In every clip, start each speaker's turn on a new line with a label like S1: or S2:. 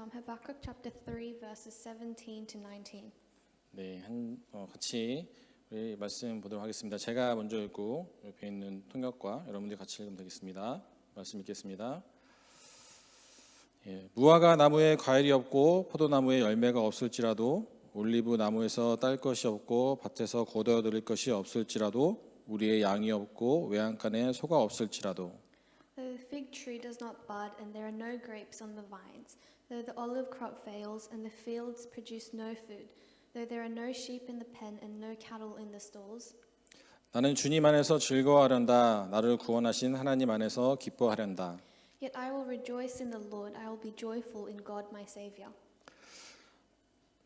S1: from Habakkuk chapter 3 verses 17 to 19.
S2: 네, 같이 우리 말씀 보도록 하겠습니다. 제가 먼저 읽고 옆에 있는 통역과 여러분들이 같이 읽으면 되겠습니다. 말씀 읽겠습니다. 무화과 나무에 과일이 없고 포도나무에 열매가 없을지라도 올리브 나무에서 딸 것이 없고 밭에서 거둬 들일 것이 없을지라도 우리의 양이 없고 외양간에 소가 없을지라도
S1: Though the fig tree does not bud and there are no grapes on the vines, though the olive crop fails and the fields produce no food, though there are no sheep in the pen and no cattle in the stalls,
S2: 나는 주님 안에서 즐거워하련다. 나를 구원하신 하나님 안에서 기뻐하련다.
S1: yet I will rejoice in the Lord, I will be joyful in God my Saviour.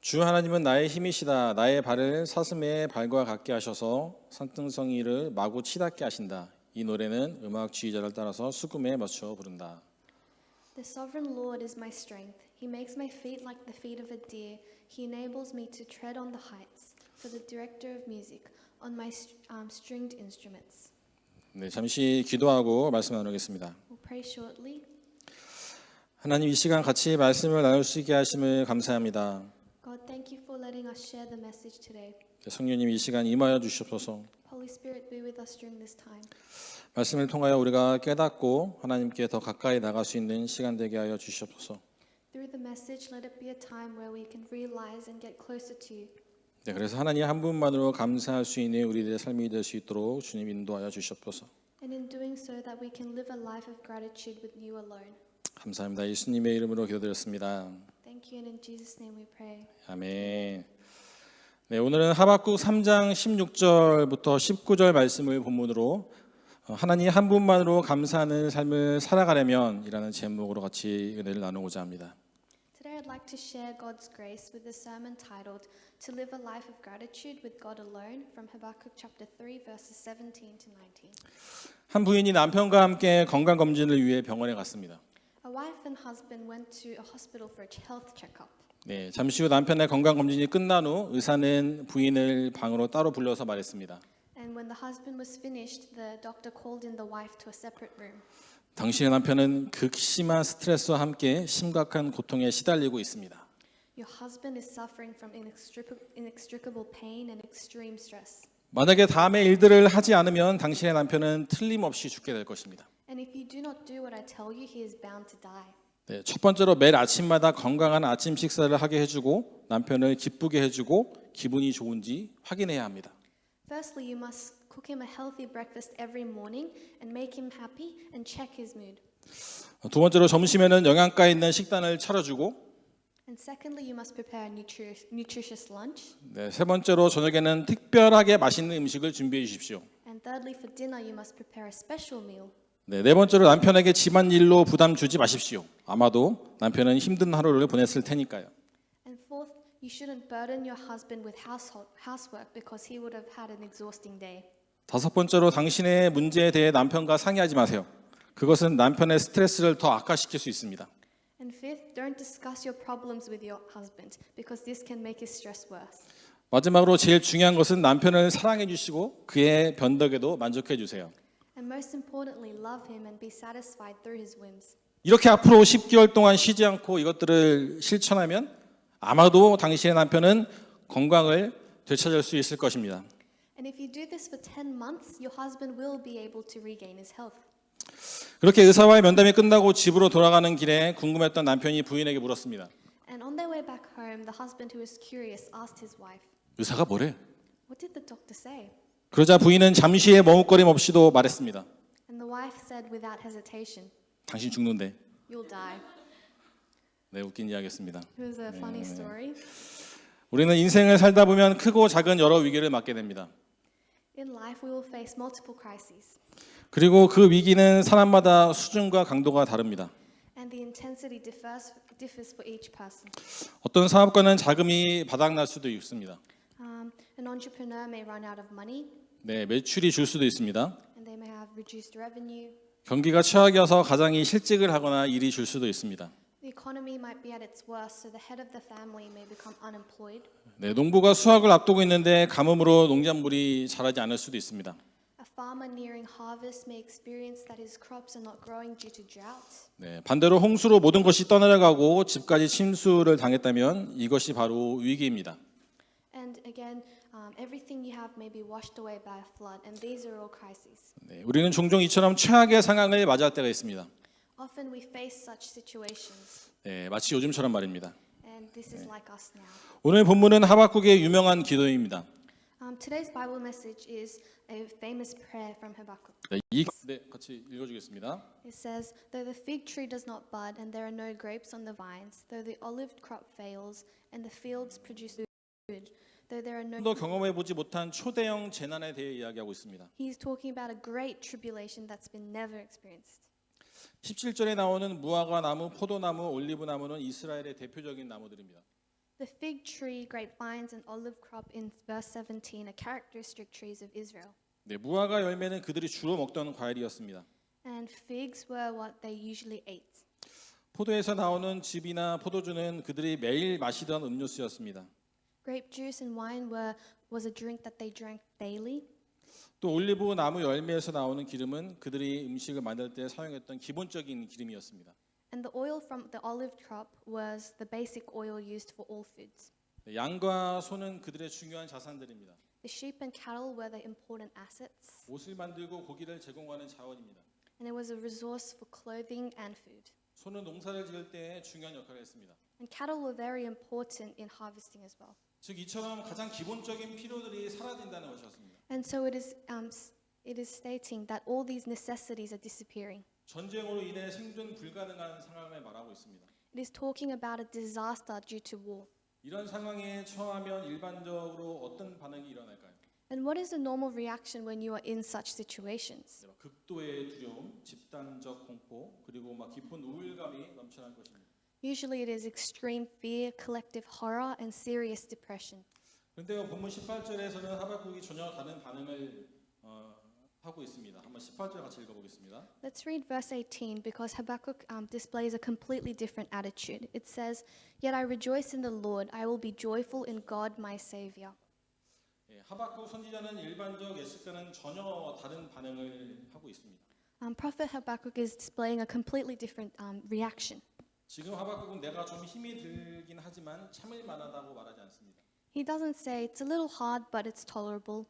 S2: 주 하나님은 나의 힘이시다. 나의 발을 사슴의 발과 같게 하셔서 산등성이를 마구 치닫게 하신다. 이 노래는 음악 지휘자를 따라서 수금에 맞춰 부른다.
S1: The sovereign Lord is my strength. He makes my feet like the feet of a deer. He enables me to tread on the heights. For the director of music, on my stringed instruments.
S2: 네, 잠시 기도하고 말씀 나누겠습니다.
S1: We'll pray shortly.
S2: 하나님 이 시간 같이 말씀을 나눌 수 있게 하심을 감사합니다.
S1: God, thank you for letting us share the message today.
S2: 성령님 이 시간 임하여 주시옵소서.
S1: Holy Spirit, be with us during this time.
S2: 말씀을 통하여 우리가 깨닫고 하나님께 더 가까이 나갈 수 있는 시간 되게 하여 주시옵소서.
S1: Through the message, let it be a time where we can realize and get closer to you.
S2: 네, 그래서 하나님 한 분만으로 감사할 수 있는 우리들의 삶이 될 수 있도록 주님 인도하여 주시옵소서.
S1: And in doing so that we can live a life of gratitude with you alone.
S2: 감사합니다. 예수님의 이름으로 기도드렸습니다.
S1: Thank you, and in Jesus' name we pray.
S2: 아멘. 네, 오늘은 하박국 3장 16절부터 19절 말씀을 본문으로 하나님 한 분만으로 감사하는 삶을 살아가려면 이라는 제목으로 같이 은혜를 나누고자 합니다.
S1: Today I'd like to share God's grace with a sermon titled To Live a Life of Gratitude with God Alone from Habakkuk chapter 3 verses 17 to 19.
S2: 한 부인이 남편과 함께 건강 검진을 위해 병원에 갔습니다.
S1: A wife and husband went to a hospital for a health checkup.
S2: 네, 잠시 후 남편의 건강 검진이 끝난 후 의사는 부인을 방으로 따로 불러서 말했습니다.
S1: And when the husband was finished, the doctor called in the wife to a separate room.
S2: 당신의 남편은 극심한 스트레스와 함께 심각한 고통에 시달리고 있습니다.
S1: Your husband is suffering from inextricable pain and extreme stress.
S2: 만약에 다음의 일들을 하지 않으면 당신의 남편은 틀림없이 죽게 될 것입니다.
S1: And if you do not do what I tell you, he is bound to die.
S2: 네, 첫 번째로 매일 아침마다 건강한 아침 식사를 하게 해주고 남편을 기쁘게 해주고 기분이 좋은지 확인해야 합니다.
S1: Firstly, you must cook him a healthy breakfast every morning and make him happy and check his mood.
S2: 두 번째로 점심에는 영양가 있는 식단을 차려주고
S1: And secondly, you must prepare a nutritious lunch.
S2: 네, 세 번째로 저녁에는 특별하게 맛있는 음식을 준비해 주십시오.
S1: And thirdly, for dinner, you must prepare a special meal.
S2: 네, 네 번째로 남편에게 집안일로 부담 주지 마십시오. 아마도 남편은 힘든 하루를 보냈을 테니까요.
S1: And fourth, you shouldn't burden your husband with housework because he would have had an exhausting day.
S2: 다섯 번째로 당신의 문제에 대해 남편과 상의하지 마세요. 그것은 남편의 스트레스를 더 악화시킬 수 있습니다.
S1: And fifth, don't discuss your problems with your husband because this can make his stress worse.
S2: 마지막으로 제일 중요한 것은 남편을 사랑해 주시고 그의 변덕에도 만족해 주세요.
S1: And most importantly, love him and be satisfied through his whims.
S2: 이렇게 앞으로 10개월 동안 쉬지 않고 이것들을 실천하면 아마도 당신의 남편은 건강을 되찾을 수 있을 것입니다.
S1: And if you do this for 10 months, your husband will be able to regain his health.
S2: 그렇게 의사와의 면담이 끝나고 집으로 돌아가는 길에 궁금했던 남편이 부인에게 물었습니다.
S1: And on their way back home, the husband who was curious asked his wife,
S2: 의사가 뭐래?
S1: "What did the doctor say?"
S2: 그러자 부인은 잠시의 머뭇거림 없이도 말했습니다.
S1: And the wife said without hesitation,
S2: 당신 죽는데.
S1: "You'll die."
S2: 네, 웃긴 이야기였습니다.
S1: It was a funny story.
S2: 우리는 인생을 살다 보면 크고 작은 여러 위기를 맞게 됩니다.
S1: In life, we will face multiple crises,
S2: 그리고 그 위기는 사람마다 수준과 강도가 다릅니다.
S1: and the intensity differs for each person.
S2: 어떤 사업가는 자금이 바닥날 수도 있습니다.
S1: An entrepreneur may run out of money,
S2: 네, 매출이 줄 수도 있습니다.
S1: and they may have reduced revenue.
S2: 경기가 최악이어서 가장이 실직을 하거나 일이 줄 수도 있습니다.
S1: The economy might be at its worst, so the head of the family may become unemployed.
S2: 네, 농부가 수확을 앞두고 있는데 가뭄으로 농작물이 자라지 않을 수도 있습니다.
S1: A farmer nearing harvest may experience that his crops are not growing due to drought.
S2: 네, 반대로 홍수로 모든 것이 떠내려가고 집까지 침수를 당했다면 이것이 바로 위기입니다.
S1: And again, everything you have may be washed away by a flood, and these are all crises.
S2: 네, 우리는 종종 이처럼 최악의 상황을 맞이할 때가 있습니다.
S1: Often we face such situations,
S2: 네, 마치 요즘처럼 말입니다.
S1: and this is like us now.
S2: 오늘 본문은 하박국의 유명한 기도입니다.
S1: Today's Bible message is a famous prayer from Habakkuk.
S2: 네, 같이 읽어주겠습니다.
S1: It says, "Though the fig tree does not bud, and there are no grapes on the vines, though the olive crop fails, and the fields produce food, though there are no..."
S2: 더 경험해보지 못한 초대형 재난에 대해 이야기하고 있습니다.
S1: He's talking about a great tribulation that's been never experienced.
S2: 17절에 나오는 무화과 나무, 포도나무, 올리브 나무는 이스라엘의 대표적인 나무들입니다.
S1: The fig tree, grapevines, and olive crop in verse 17 are characteristic trees of Israel.
S2: 네, 무화과 열매는 그들이 주로 먹던 과일이었습니다.
S1: And figs were what they usually ate.
S2: 포도에서 나오는 즙이나 포도주는 그들이 매일 마시던 음료수였습니다.
S1: Grape juice and wine was a drink that they drank daily.
S2: 또 올리브 나무 열매에서 나오는 기름은 그들이 음식을 만들 때 사용했던 기본적인 기름이었습니다.
S1: And the oil from the olive crop was the basic oil used for all foods.
S2: 네, 양과 소는 그들의 중요한 자산들입니다.
S1: The sheep and cattle were the important assets,
S2: 옷을 만들고 고기를 제공하는 자원입니다.
S1: and it was a resource for clothing and food.
S2: 소는 농사를 지을 때 중요한 역할을 했습니다.
S1: And cattle were very important in harvesting as well.
S2: 즉 이처럼 가장 기본적인 필요들이 사라진다는 것이었습니다.
S1: And so it is stating that all these necessities are disappearing.
S2: 전쟁으로 인해 생존 불가능한 상황을 말하고 있습니다.
S1: It is talking about a disaster due to war.
S2: 이런 상황에 처하면 일반적으로 어떤 반응이 일어날까요?
S1: And what is the normal reaction when you are in such situations?
S2: 극도의 두려움, 집단적 공포, 그리고 깊은 우울감이 넘쳐날 것입니다.
S1: Usually it is extreme fear, collective horror, and serious depression.
S2: 그런데 본문 18절에서는 하박국이 전혀 다른 반응을 하고 있습니다. 한번 18절 같이 읽어보겠습니다.
S1: Let's read verse 18 because Habakkuk displays a completely different attitude. It says, "Yet I rejoice in the Lord, I will be joyful in God my Savior."
S2: 예, 하박국 선지자는 일반적 예측과는 전혀 다른 반응을 하고 있습니다.
S1: Prophet Habakkuk is displaying a completely different reaction.
S2: 지금 하박국은 내가 좀 힘이 들긴 하지만 참을 만하다고 말하지 않습니다.
S1: He doesn't say it's a little hard, but it's tolerable.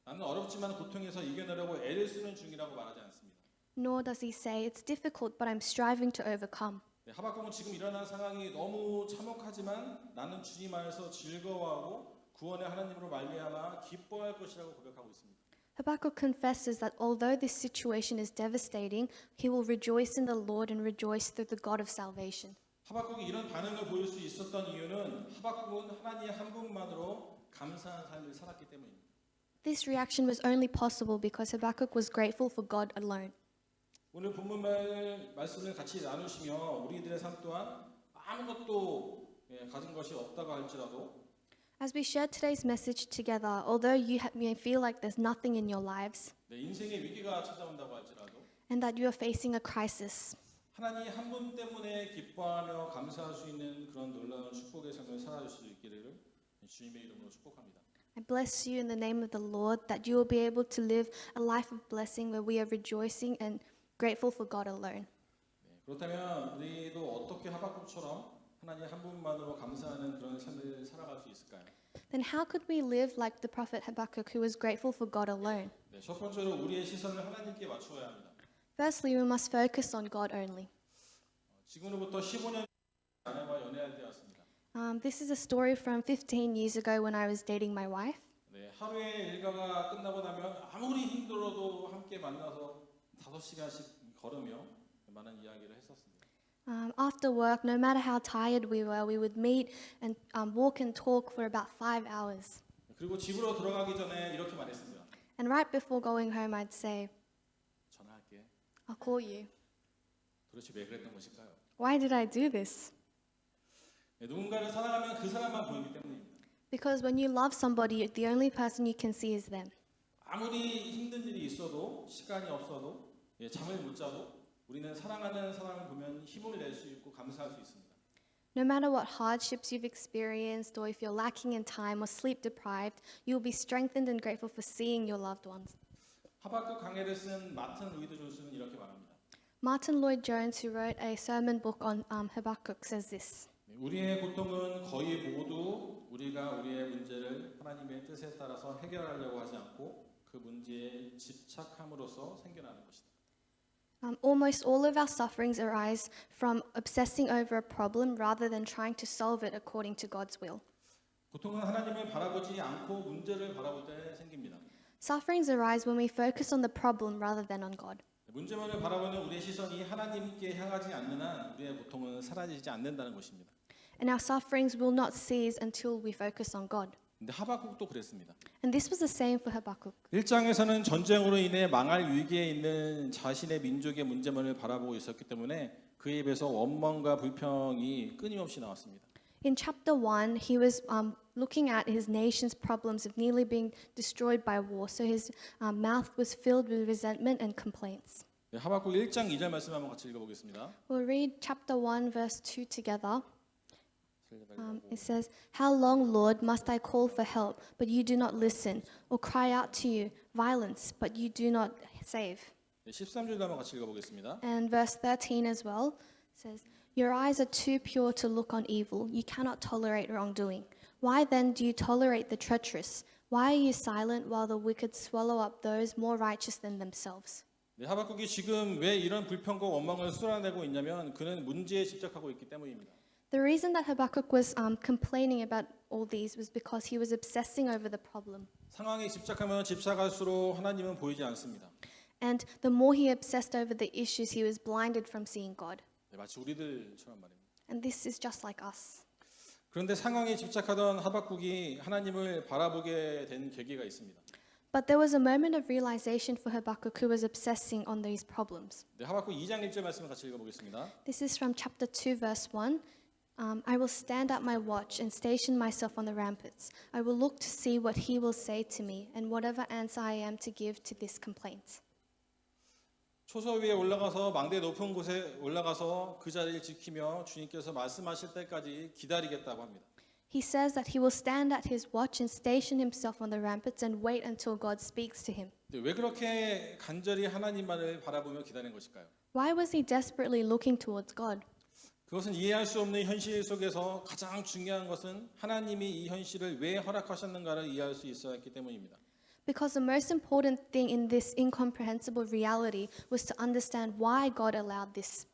S2: 나는 어렵지만 고통에서 이겨내려고 애를 쓰는 중이라고 말하지 않습니다.
S1: Nor does he say it's difficult, but I'm striving to overcome.
S2: 네, 하박국은 지금 일어난 상황이 너무 참혹하지만 나는 주님 안에서 즐거워하고 구원의 하나님으로 말미암아 기뻐할 것이라고 고백하고 있습니다.
S1: Habakkuk confesses that although this situation is devastating, he will rejoice in the Lord and rejoice through the God of salvation.
S2: 하박국이 이런 반응을 보일 수 있었던 이유는 하박국은 하나님 한 분만으로 감사한 삶을 살았기 때문입니다.
S1: This reaction was only possible because Habakkuk was grateful for God alone.
S2: 오늘 본문 말씀을 같이 나누시며 우리들의 삶 또한 아무것도 가진 것이 없다고 할지라도
S1: As we share today's message together, although you may feel like there's nothing in your lives
S2: 내 인생의 위기가 찾아온다고 할지라도
S1: and that you are facing a crisis,
S2: 하나님 한 분 때문에 기뻐하며 감사할 수 있는 그런 놀라운 축복의 삶을 살아줄 수 있기를 주님의 이름으로 축복합니다.
S1: I bless you in the name of the Lord that you will be able to live a life of blessing where we are rejoicing and grateful for God alone.
S2: 네, 그렇다면 우리도 어떻게 하박국처럼 하나님 한 분만으로 감사하는 그런 삶을 살아갈 수 있을까요?
S1: Then how could we live like the prophet Habakkuk who was grateful for God alone?
S2: 네, 첫 번째로 우리의 시선을 하나님께 맞추어야 합니다.
S1: Firstly, we must focus on God only.
S2: 지금으로부터 15년 아내와 연애할 때였습니다.
S1: This is a story from 15 years ago when I was dating my wife.
S2: 네, 하루의 일과가 끝나고 나면 아무리 힘들어도 함께 만나서 5시간씩 걸으며 많은 이야기를 했었습니다.
S1: After work, no matter how tired we were, we would meet and walk and talk for about 5 hours.
S2: 그리고 집으로 들어가기 전에 이렇게 말했습니다.
S1: And right before going home, I'd say,
S2: 전화할게.
S1: I'll call you.
S2: 도대체 왜 그랬던 것일까요?
S1: Why did I do this?
S2: 네, 누군가를 사랑하면 그 사람만 보이기 때문입니다.
S1: Because when you love somebody, the only person you can see is them.
S2: 아무리 힘든 일이 있어도 시간이 없어도 잠을 못 자도 우리는 사랑하는 사람을 보면 힘을 낼 수 있고 감사할 수 있습니다.
S1: No matter what hardships you've experienced or if you're lacking in time or sleep deprived, you will be strengthened and grateful for seeing your loved ones.
S2: 하박국 강해를 쓴 마틴 로이드 존스는 이렇게 말합니다.
S1: Martin Lloyd-Jones, who wrote a sermon book on Habakkuk, says this.
S2: 우리의 고통은 거의 모두 우리가 우리의 문제를 하나님의 뜻에 따라서 해결하려고 하지 않고 그 문제에 집착함으로써 생겨나는 것이다.
S1: Almost all of our sufferings arise from obsessing over a problem rather than trying to solve it according to God's will.
S2: 고통은 하나님을 바라보지 않고 문제를 바라볼 때 생깁니다.
S1: Sufferings arise when we focus on the problem rather than on God.
S2: 문제만을 바라보는 우리의 시선이 하나님께 향하지 않는 한 우리의 고통은 사라지지 않는다는 것입니다.
S1: And our sufferings will not cease until we focus on God.
S2: 근데 하박국도 그랬습니다.
S1: And this was the same for Habakkuk.
S2: 1장에서는 전쟁으로 인해 망할 위기에 있는 자신의 민족의 문제만을 바라보고 있었기 때문에 그의 입에서 원망과 불평이 끊임없이 나왔습니다.
S1: In chapter 1, he was looking at his nation's problems of nearly being destroyed by war, so his mouth was filled with resentment and complaints.
S2: 네, 하박국 1장 2절 말씀 한번 같이 읽어보겠습니다.
S1: We'll read chapter 1, verse 2 together. It says, "How long, Lord, must I call for help, but you do not listen, or cry out to you, violence, but you do not save?"
S2: 네, 13절도 한번 같이 읽어보겠습니다.
S1: And verse 13 as well says, "Your eyes are too pure to look on evil. You cannot tolerate wrongdoing. Why then do you tolerate the treacherous? Why are you silent while the wicked swallow up those more righteous than themselves?"
S2: 네, 하박국이 지금 왜 이런 불평과 원망을 쏟아내고 있냐면 그는 문제에 집착하고 있기 때문입니다.
S1: The reason that Habakkuk was complaining about all these was because he was obsessing over the problem.
S2: 상황에 집착하면 집착할수록 하나님은 보이지 않습니다.
S1: And the more he obsessed over the issues, he was blinded from seeing God.
S2: 네, 마치 우리들처럼 말입니다.
S1: And this is just like us.
S2: 그런데 상황에 집착하던 하박국이 하나님을 바라보게 된 계기가 있습니다.
S1: But there was a moment of realization for Habakkuk who was obsessing on these problems.
S2: 네, 하박국 2장 1절 말씀 같이 읽어보겠습니다.
S1: This is from chapter 2, verse 1. I will stand at my watch and station myself on the ramparts. I will look to see what he will say to me and whatever answer I am to give to this complaint.
S2: 초소 위에 올라가서 망대 높은 곳에 올라가서 그 자리를 지키며 주님께서 말씀하실 때까지 기다리겠다고 합니다.
S1: He says that he will stand at his watch and station himself on the ramparts and wait until God speaks to him.
S2: 네, 왜 그렇게 간절히 하나님만을 바라보며 기다리는 것일까요?
S1: Why was he desperately looking towards God?
S2: 그것은 이해할 수 없는 현실 속에서 가장 중요한 것은 하나님이 이 현실을 왜 허락하셨는가를 이해할 수 있어야 했기 때문입니다.
S1: Because the most important thing in this incomprehensible reality was to understand why God allowed this.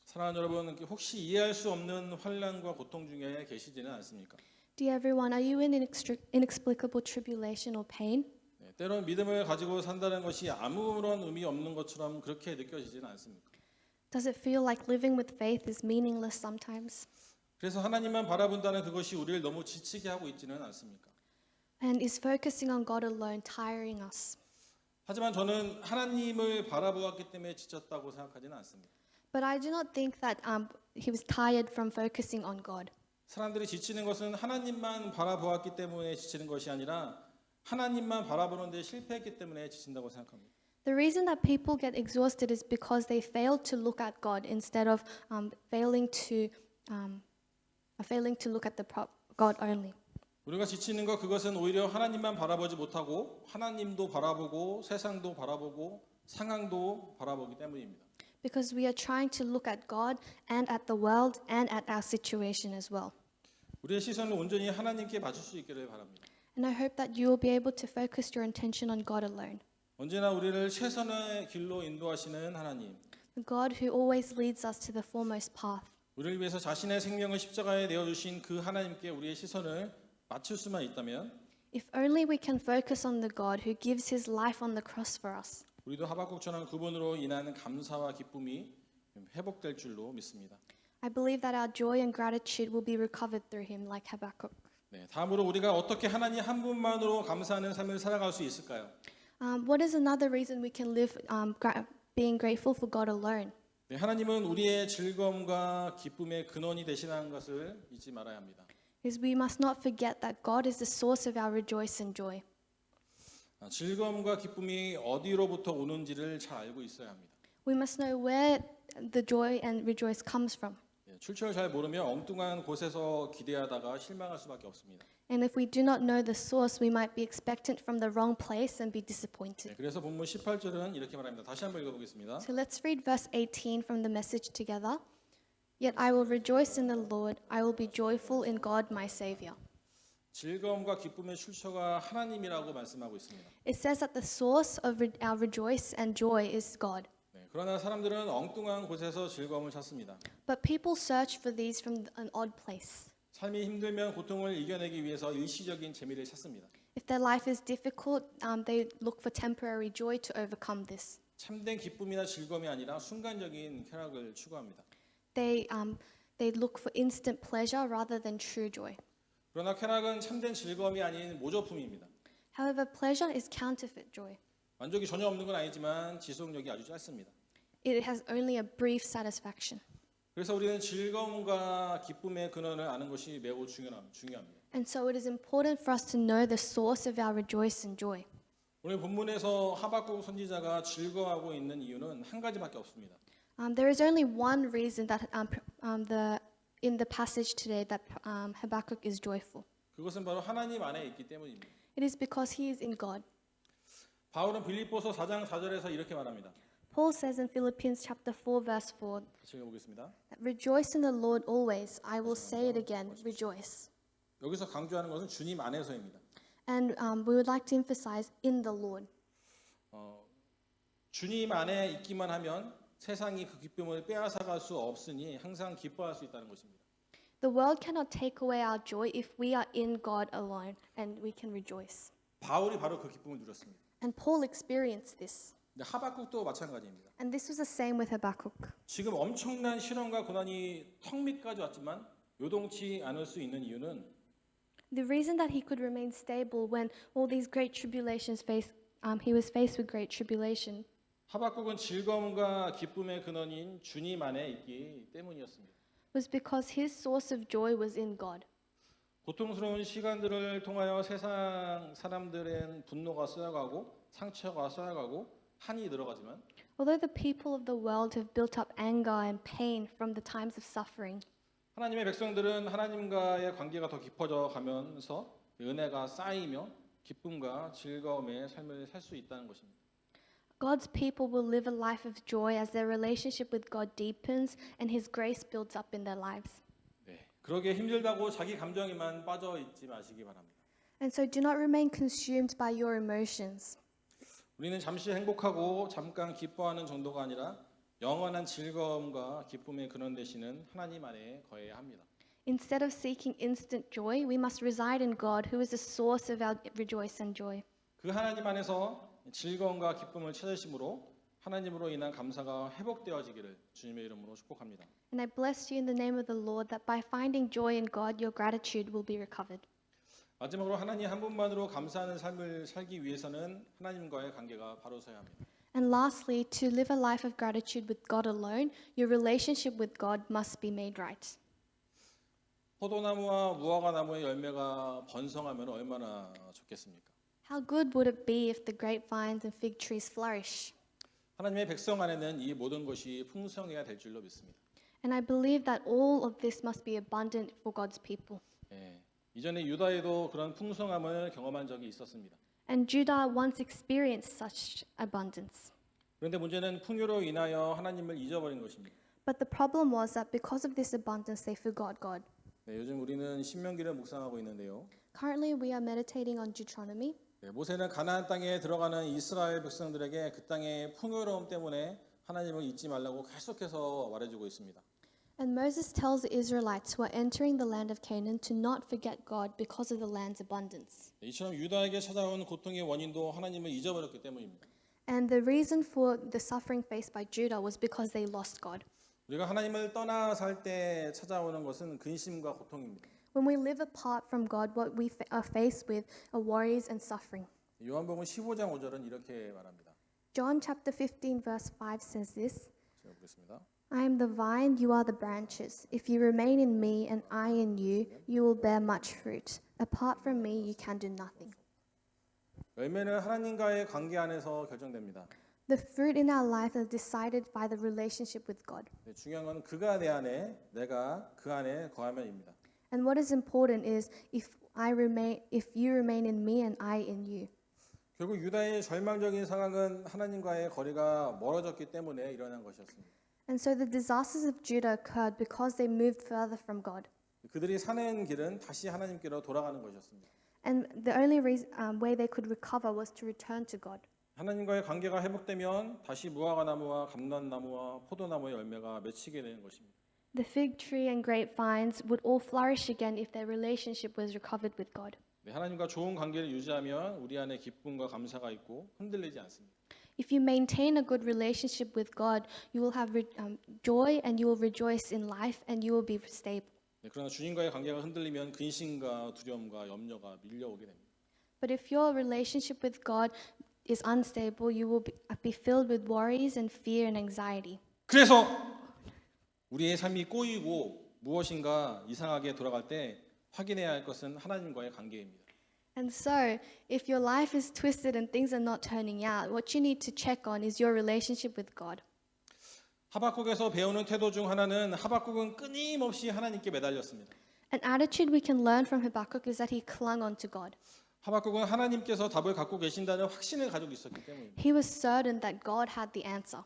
S2: 사랑하는 여러분, 혹시 이해할 수 없는 환난과 고통 중에 계시지는 않습니까?
S1: Dear everyone, are you in inexplicable tribulation or pain?
S2: 네, 때론 믿음을 가지고 산다는 것이 아무런 의미 없는 것처럼 그렇게 느껴지지는 않습니까?
S1: Does it feel like living with faith is meaningless sometimes?
S2: 그래서 하나님만 바라본다는 그것이 우리를 너무 지치게 하고 있지는 않습니까?
S1: And is focusing on God alone tiring us?
S2: 하지만 저는 하나님을 바라보았기 때문에 지쳤다고 생각하지는 않습니다.
S1: But I do not think that he was tired from focusing on God.
S2: 사람들이 지치는 것은 하나님만 바라보았기 때문에 지치는 것이 아니라 하나님만 바라보는데 실패했기 때문에 지친다고 생각합니다.
S1: The reason that people get exhausted is because they failed to look at God instead of failing to look at God only.
S2: 우리가 지치는 것 그것은 오히려 하나님만 바라보지 못하고 하나님도 바라보고 세상도 바라보고 상황도 바라보기 때문입니다.
S1: Because we are trying to look at God and at the world and at our situation as well.
S2: 우리의 시선을 온전히 하나님께 맞출 수 있기를 바랍니다.
S1: And I hope that you will be able to focus your attention on God alone.
S2: 언제나 우리를 최선의 길로 인도하시는 하나님,
S1: The God who always leads us to the foremost path.
S2: 우리를 위해서 자신의 생명을 십자가에 내어주신 그 하나님께 우리의 시선을 맞출 수만 있다면
S1: If only we can focus on the God who gives his life on the cross for us.
S2: 우리도 하박국처럼 그분으로 인한 감사와 기쁨이 회복될 줄로 믿습니다.
S1: I believe that our joy and gratitude will be recovered through him like Habakkuk.
S2: 네, 다음으로 우리가 어떻게 하나님 한 분만으로 감사하는 삶을 살아갈 수 있을까요?
S1: What is another reason we can live being grateful for God alone?
S2: 네, 하나님은 우리의 즐거움과 기쁨의 근원이 되시라는 것을 잊지 말아야 합니다.
S1: Is we must not forget that God is the source of our rejoice and joy.
S2: 즐거움과 기쁨이 어디로부터 오는지를 잘 알고 있어야 합니다.
S1: We must know where the joy and rejoice comes from.
S2: 네, 출처를 잘 모르면 엉뚱한 곳에서 기대하다가 실망할 수밖에 없습니다.
S1: And if we do not know the source, we might be expectant from the wrong place and be disappointed.
S2: 그래서 본문 18절은 이렇게 말합니다. 다시 한번 읽어보겠습니다.
S1: So let's read verse 18 from the message together. Yet I will rejoice in the Lord. I will be joyful in God my Savior.
S2: 즐거움과 기쁨의 출처가 하나님이라고 말씀하고 있습니다.
S1: It says that the source of our rejoice and joy is God.
S2: 그러나 사람들은 엉뚱한 곳에서 즐거움을 찾습니다.
S1: But people search for these from an odd place.
S2: 삶이 힘들면 고통을 이겨내기 위해서 일시적인 재미를 찾습니다.
S1: If their life is difficult, they look for temporary joy to overcome this.
S2: 참된 기쁨이나 즐거움이 아니라 순간적인 쾌락을 추구합니다.
S1: They look for instant pleasure rather than true joy.
S2: 그러나 쾌락은 참된 즐거움이 아닌 모조품입니다.
S1: However, pleasure is counterfeit joy.
S2: 만족이 전혀 없는 건 아니지만 지속력이 아주 짧습니다.
S1: It has only a brief satisfaction.
S2: 그래서 우리는 즐거움과 기쁨의 근원을 아는 것이 매우 중요합니다.
S1: And so it is important for us to know the source of our rejoice and joy.
S2: 오늘 본문에서 하박국 선지자가 즐거워하고 있는 이유는 한 가지밖에 없습니다.
S1: There is only one reason that in the passage today that Habakkuk is joyful.
S2: 그것은 바로 하나님 안에 있기 때문입니다.
S1: It is because he is in God.
S2: 바울은 빌립보서 4장 4절에서 이렇게 말합니다.
S1: Paul says in Philippians chapter 4 verse 4,
S2: 같이 읽어보겠습니다.
S1: Rejoice in the Lord always. I will say it again, rejoice.
S2: 여기서 강조하는 것은 주님 안에서입니다.
S1: And we would like to emphasize in the Lord.
S2: 주님 안에 있기만 하면 세상이 그 기쁨을 빼앗아갈 수 없으니 항상 기뻐할 수 있다는 것입니다.
S1: The world cannot take away our joy if we are in God alone, and we can rejoice.
S2: 바울이 바로 그 기쁨을 누렸습니다.
S1: And Paul experienced this.
S2: 근데 하박국도 마찬가지입니다.
S1: And this was the same with Habakkuk.
S2: 지금 엄청난 시련과 고난이 턱 밑까지 왔지만 요동치 않을 수 있는 이유는
S1: The reason that he could remain stable when all these great tribulations he was faced with great tribulation,
S2: 하박국은 즐거움과 기쁨의 근원인 주님 안에 있기 때문이었습니다.
S1: was because his source of joy was in God.
S2: 고통스러운 시간들을 통하여 세상 사람들은 분노가 쌓여가고 상처가 쌓여가고 한이 늘어가지만
S1: Although the people of the world have built up anger and pain from the times of suffering,
S2: 하나님의 백성들은 하나님과의 관계가 더 깊어져 가면서 은혜가 쌓이며 기쁨과 즐거움의 삶을 살 수 있다는 것입니다.
S1: God's people will live a life of joy as their relationship with God deepens and his grace builds up in their lives.
S2: 그러기에 힘들다고 자기 감정에만 빠져 있지 마시기 바랍니다.
S1: And so do not remain consumed by your emotions.
S2: 우리는 잠시 행복하고 잠깐 기뻐하는 정도가 아니라 영원한 즐거움과 기쁨의 근원 되시는 하나님 안에 거해야 합니다.
S1: Instead of seeking instant joy, we must reside in God, who is the source of our rejoice and joy.
S2: 그 하나님 안에서 즐거움과 기쁨을 찾으심으로 하나님으로 인한 감사가 회복되어지기를 주님의 이름으로 축복합니다.
S1: And I bless you in the name of the Lord that by finding joy in God, your gratitude will be recovered.
S2: 마지막으로 하나님 한 분만으로 감사하는 삶을 살기 위해서는 하나님과의 관계가 바로 서야 합니다.
S1: And lastly, to live a life of gratitude with God alone, your relationship with God must be made right.
S2: 포도나무와 무화과 나무의 열매가 번성하면 얼마나 좋겠습니까?
S1: How good would it be if the grapevines and fig trees flourish?
S2: 하나님의 백성 안에는 이 모든 것이 풍성해야 될 줄로 믿습니다.
S1: And I believe that all of this must be abundant for God's people.
S2: 이전에 유다에도 그런 풍성함을 경험한 적이 있었습니다.
S1: And Judah once experienced such abundance.
S2: 그런데 문제는 풍요로 인하여 하나님을 잊어버린 것입니다.
S1: But the problem was that because of this abundance, they forgot God.
S2: 요즘 우리는 신명기를 묵상하고 있는데요.
S1: Currently, we are meditating on Deuteronomy.
S2: 모세는 가나안 땅에 들어가는 이스라엘 백성들에게 그 땅의 풍요로움 때문에 하나님을 잊지 말라고 계속해서 말해주고 있습니다.
S1: And Moses tells the Israelites who are entering the land of Canaan to not forget God because of the land's abundance.
S2: 이처럼 유다에게 찾아온 고통의 원인도 하나님을 잊어버렸기 때문입니다.
S1: And the reason for the suffering faced by Judah was because they lost God.
S2: 우리가 하나님을 떠나 살 때 찾아오는 것은 근심과 고통입니다.
S1: When we live apart from God, what we are faced with are worries and suffering.
S2: 요한복음 15장 5절은 이렇게 말합니다.
S1: John chapter 15 verse 5 says this.
S2: 제가 보겠습니다.
S1: I am the vine, you are the branches. If you remain in me and I in you, you will bear much fruit. Apart from me, you can do nothing.
S2: 열매는 하나님과의 관계 안에서 결정됩니다.
S1: The fruit in our life is decided by the relationship with God.
S2: 네, 중요한 건 그가 내 안에 내가 그 안에 거하면입니다.
S1: And what is important is if you remain in me and I in you.
S2: 결국 유다의 절망적인 상황은 하나님과의 거리가 멀어졌기 때문에 일어난 것이었습니다.
S1: And so the disasters of Judah occurred because they moved further from God.
S2: 그들이 사는 길은 다시 하나님께로 돌아가는 것이었습니다.
S1: And the only way they could recover was to return to God.
S2: 하나님과의 관계가 회복되면 다시 무화과나무와 감람나무와 포도나무의 열매가 맺히게 되는 것입니다.
S1: The fig tree and grapevines would all flourish again if their relationship was recovered with God.
S2: 네, 하나님과 좋은 관계를 유지하면 우리 안에 기쁨과 감사가 있고 흔들리지 않습니다.
S1: If you maintain a good relationship with God, you will have joy and you will rejoice in life and you will be stable.
S2: 네, 그러나 주님과의 관계가 흔들리면 근심과 두려움과 염려가 밀려오게 됩니다.
S1: But if your relationship with God is unstable, you will be filled with worries and fear and anxiety.
S2: 그래서 우리의 삶이 꼬이고 무엇인가 이상하게 돌아갈 때 확인해야 할 것은 하나님과의 관계입니다.
S1: And so, if your life is twisted and things are not turning out, what you need to check on is your relationship with God.
S2: 하박국에서 배우는 태도 중 하나는 하박국은 끊임없이 하나님께 매달렸습니다.
S1: An attitude we can learn from Habakkuk is that he clung on to God.
S2: 하박국은 하나님께서 답을 갖고 계신다는 확신을 가지고 있었기 때문입니다.
S1: He was certain that God had the answer.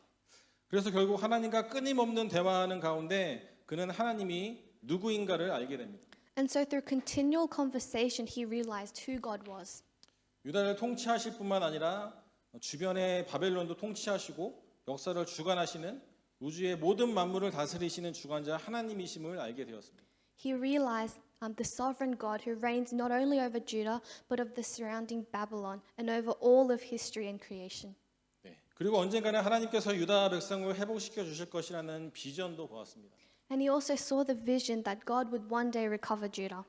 S2: 그래서 결국 하나님과 끊임없는 대화하는 가운데 그는 하나님이 누구인가를 알게 됩니다.
S1: And so through continual conversation, he realized who God was.
S2: 유다를 통치하실 뿐만 아니라 주변의 바벨론도 통치하시고 역사를 주관하시는 우주의 모든 만물을 다스리시는 주관자 하나님이심을 알게 되었습니다.
S1: He realized the sovereign God who reigns not only over Judah, but of the surrounding Babylon and over all of history and creation.
S2: 네. 그리고 언젠가는 하나님께서 유다 백성을 회복시켜 주실 것이라는 비전도 보았습니다.
S1: And he also saw the vision that God would one day recover Judah.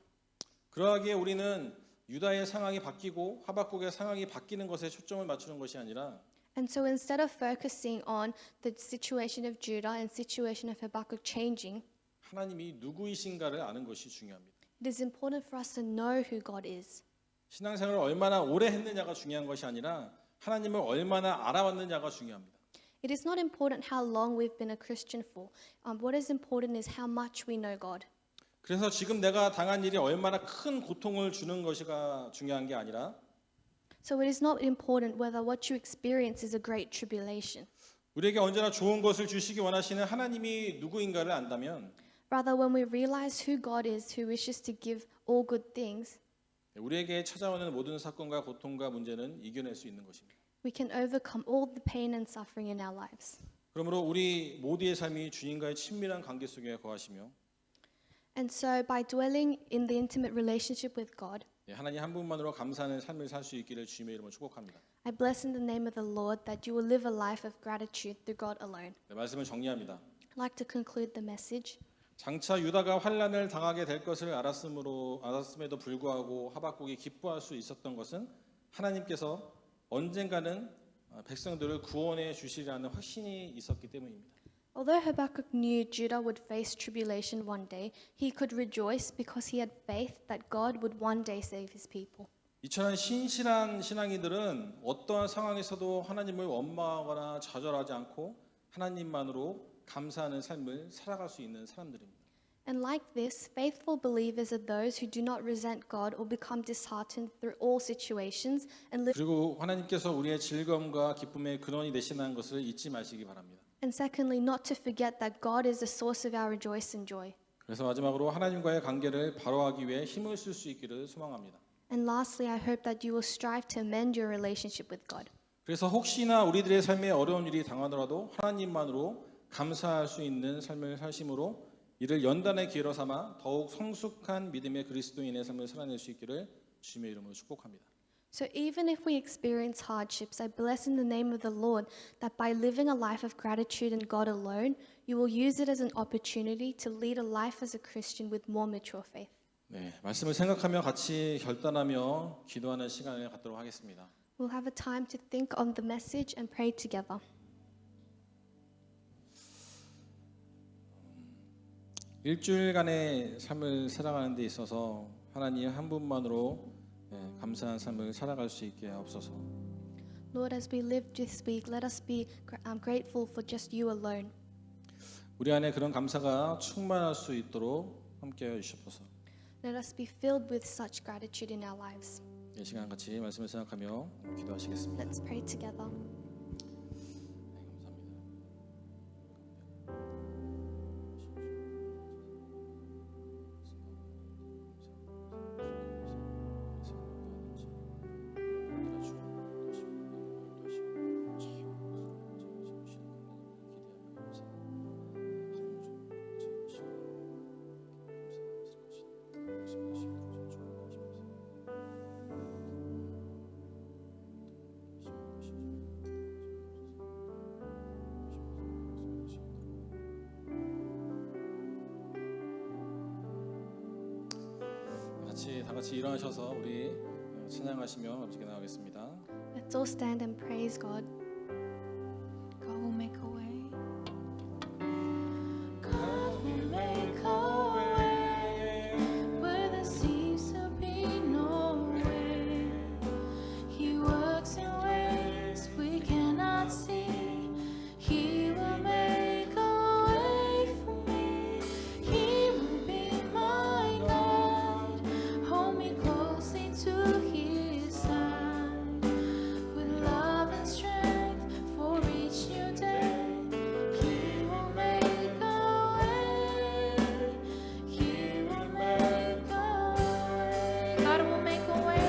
S2: 그러하기에 우리는 유다의 상황이 바뀌고 하박국의 상황이 바뀌는 것에 초점을 맞추는 것이 아니라
S1: And so instead of focusing on the situation of Judah and situation of Habakkuk changing,
S2: 하나님이 누구이신가를 아는 것이 중요합니다.
S1: it is important for us to know who God is.
S2: 신앙생활을 얼마나 오래 했느냐가 중요한 것이 아니라 하나님을 얼마나 알아왔느냐가 중요합니다.
S1: It is not important how long we've been a Christian for. What is important is how much we know God.
S2: 그래서 지금 내가 당한 일이 얼마나 큰 고통을 주는 것이가 중요한 게 아니라
S1: So it is not important whether what you experience is a great tribulation.
S2: 우리에게 언제나 좋은 것을 주시기 원하시는 하나님이 누구인가를 안다면
S1: Rather, when we realize who God is, who wishes to give all good things,
S2: 우리에게 찾아오는 모든 사건과 고통과 문제는 이겨낼 수 있는 것입니다.
S1: we can overcome all the pain and suffering in our lives.
S2: 그러므로 우리 모두의 삶이 주님과의 친밀한 관계 속에 거하시며
S1: And so, by dwelling in the intimate relationship with God,
S2: 하나님 한 분만으로 감사하는 삶을 살 수 있기를 주님의 이름으로 축복합니다.
S1: I bless in the name of the Lord that you will live a life of gratitude through God alone.
S2: 네, 말씀을 정리합니다.
S1: I'd like to conclude the message.
S2: 장차 유다가 환난을 당하게 될 것을 알았음에도 불구하고 하박국이 기뻐할 수 있었던 것은 하나님께서 언젠가는 백성들을 구원해 주시리라는 확신이 있었기 때문입니다.
S1: Although Habakkuk knew Judah would face tribulation one day, he could rejoice because he had faith that God would one day save his people.
S2: 이처럼 신실한 신앙이들은 어떠한 상황에서도 하나님을 원망하거나 좌절하지 않고 하나님만으로 감사하는 삶을 살아갈 수 있는 사람들입니다.
S1: And like this, faithful believers are those who do not resent God or become disheartened through all situations and live.
S2: 그리고 하나님께서 우리의 즐거움과 기쁨의 근원이 되시는 것을 잊지 마시기 바랍니다.
S1: And secondly, not to forget that God is the source of our rejoice and joy.
S2: 그래서 마지막으로 하나님과의 관계를 바로하기 위해 힘을 쓸 수 있기를 소망합니다.
S1: And lastly, I hope that you will strive to amend your relationship with God.
S2: 그래서 혹시나 우리들의 삶에 어려운 일이 당하더라도 하나님만으로 감사할 수 있는 삶을 사심으로 이를 연단의 기회로 삼아 더욱 성숙한 믿음의 그리스도인의 삶을 살아낼 수 있기를 주님의 이름으로 축복합니다.
S1: So even if we experience hardships, I bless in the name of the Lord that by living a life of gratitude in God alone, you will use it as an opportunity to lead a life as a Christian with more mature faith.
S2: 네, 말씀을 생각하며 같이 결단하며 기도하는 시간을 갖도록 하겠습니다.
S1: We'll have a time to think on the message and pray together.
S2: 일주일간의 삶을 살아가는 데 있어서 하나님 한 분만으로 감사한 삶을 살아갈 수 있게 하옵소서.
S1: Lord, as we live this week, let us be grateful for just you alone.
S2: 우리 안에 그런 감사가 충만할 수 있도록 함께하여 주시옵소서.
S1: Let us be filled with such gratitude in our lives.
S2: 이 시간 같이 말씀을 생각하며 기도하시겠습니다.
S1: Let's pray together.
S2: 다 같이 일어나셔서 우리 찬양하시며 함께 나가겠습니다.
S1: Let's all stand and praise God.
S3: God will make a way.
S1: God will
S3: Make a way where there seems to be no way. He works in ways we cannot see. He will make a way for me. He will be my guide. Hold me closely to His side with love and strength for each new day. He will make a way. He will make a way. God will make a way.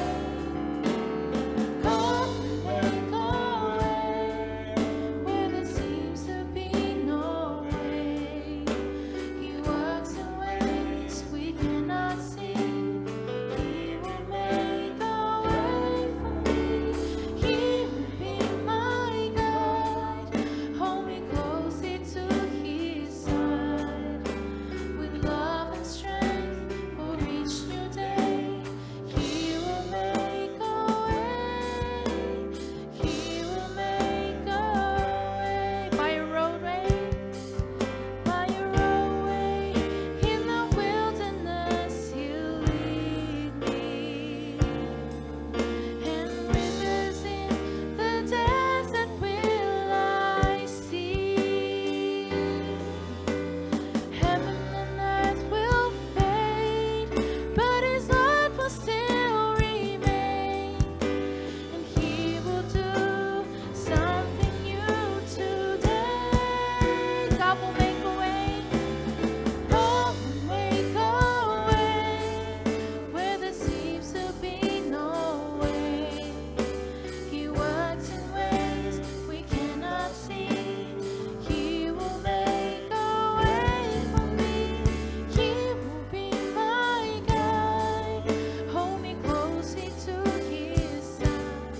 S3: God will make a way where there seems to be no way. He works in ways we cannot see. He will make a way for me. He will be my guide. Hold me closely to His side with love and strength for each new day. He will make a way. He will make a way by a roadway. By a roadway in the wilderness, He'll lead me, and rivers in the desert will I see. Heaven and earth will fade, but His word will still remain, and He will do something new today. God will make a way. God will make a way where there seems to be no way. He works in ways we cannot see. He will make a way for me. He will be my guide. Hold me closely to His side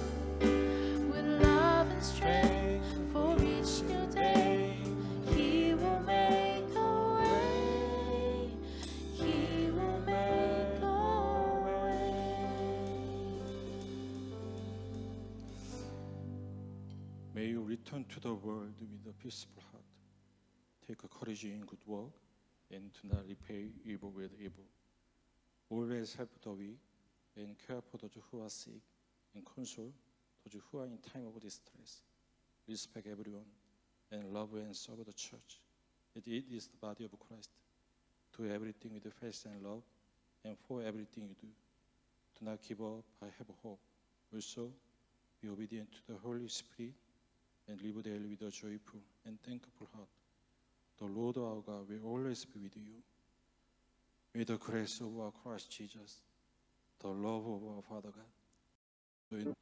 S3: with love and strength for each new day. He will make a way. He will make a way.
S2: May you return to the world with a peaceful heart. Take courage in good work and do not repay evil with evil. Always help the weak and care for those who are sick and console those who are in time of distress. Respect everyone and love and serve the church. It is the body of Christ. Do everything with faith and love, and for everything you do, do not give up, but have hope. Also, be obedient to the Holy Spirit and live daily with a joyful and thankful heart. The Lord our God will always be with you. May the grace of our Christ Jesus, the love of our Father God, the